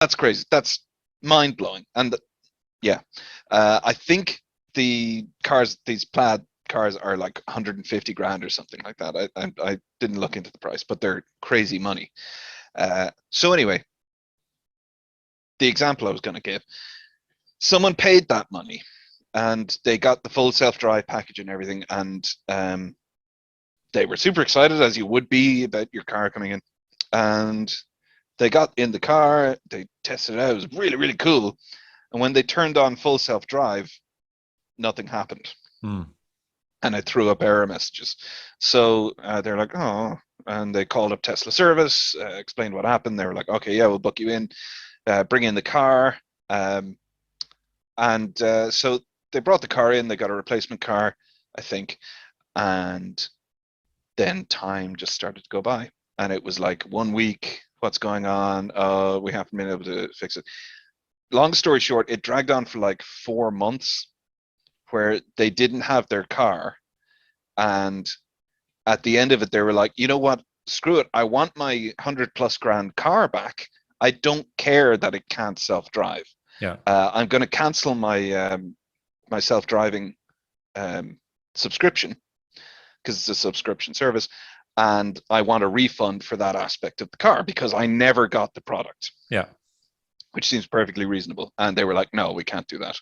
That's crazy. That's mind blowing. And yeah, I think the cars, these plaid cars, are like 150 grand or something like that. I didn't look into the price, but they're crazy money. So anyway, the example I was going to give, someone paid that money, and they got the full self-drive package and everything, and they were super excited, as you would be, about your car coming in. And they got in the car, they tested it out, it was really, really cool. And when they turned on full self-drive, nothing happened. And it threw up error messages. So they're like, oh, and they called up Tesla service, explained what happened. They were like, okay, yeah, we'll book you in, bring in the car. So they brought the car in, they got a replacement car, I think. And then time just started to go by. And it was like 1 week, what's going on? We haven't been able to fix it. Long story short, it dragged on for like 4 months where they didn't have their car. And at the end of it, they were like, you know what? Screw it. I want my 100+ grand car back. I don't care that it can't self-drive. Yeah. I'm going to cancel my my self-driving subscription, because it's a subscription service, and I want a refund for that aspect of the car because I never got the product. Yeah. Which seems perfectly reasonable. And they were like, no, we can't do that.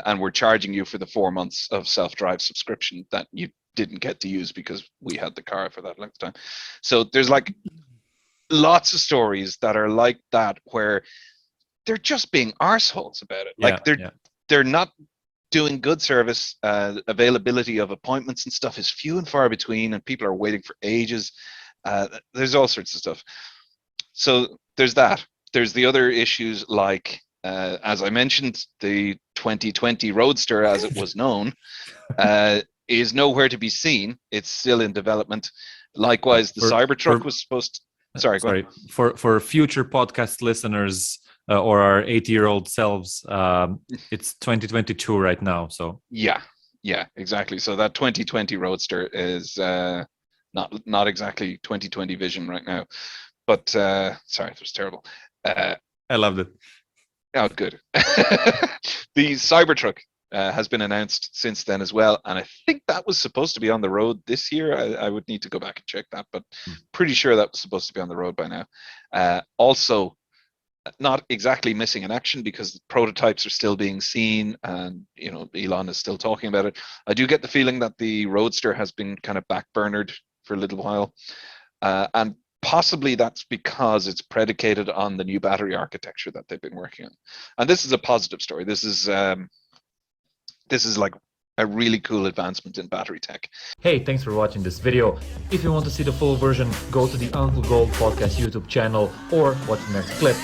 And we're charging you for the 4 months of self-drive subscription that you didn't get to use because we had the car for that length of time. So there's like lots of stories that are like that, where they're just being arseholes about it. Like they're not doing good service. Availability of appointments and stuff is few and far between, and people are waiting for ages. There's all sorts of stuff. So there's that. There's the other issues, like, as I mentioned, the 2020 Roadster, as it was known, is nowhere to be seen. It's still in development. Likewise, the Cybertruck was supposed to... Sorry. For future podcast listeners or our 80-year-old selves, it's 2022 right now. So yeah, exactly. So that 2020 Roadster is not exactly 2020 vision right now. But sorry, it was terrible. I loved it. Oh, good. The Cybertruck has been announced since then as well, and I think that was supposed to be on the road this year. I would need to go back and check that, but pretty sure that was supposed to be on the road by now. Also, not exactly missing in action because the prototypes are still being seen, and Elon is still talking about it. I do get the feeling that the Roadster has been kind of backburnered for a little while, and possibly that's because it's predicated on the new battery architecture that they've been working on. And this is a positive story. This is like a really cool advancement in battery tech. Hey, thanks for watching this video. If you want to see the full version, go to the Uncle Gold Podcast YouTube channel or watch the next clip.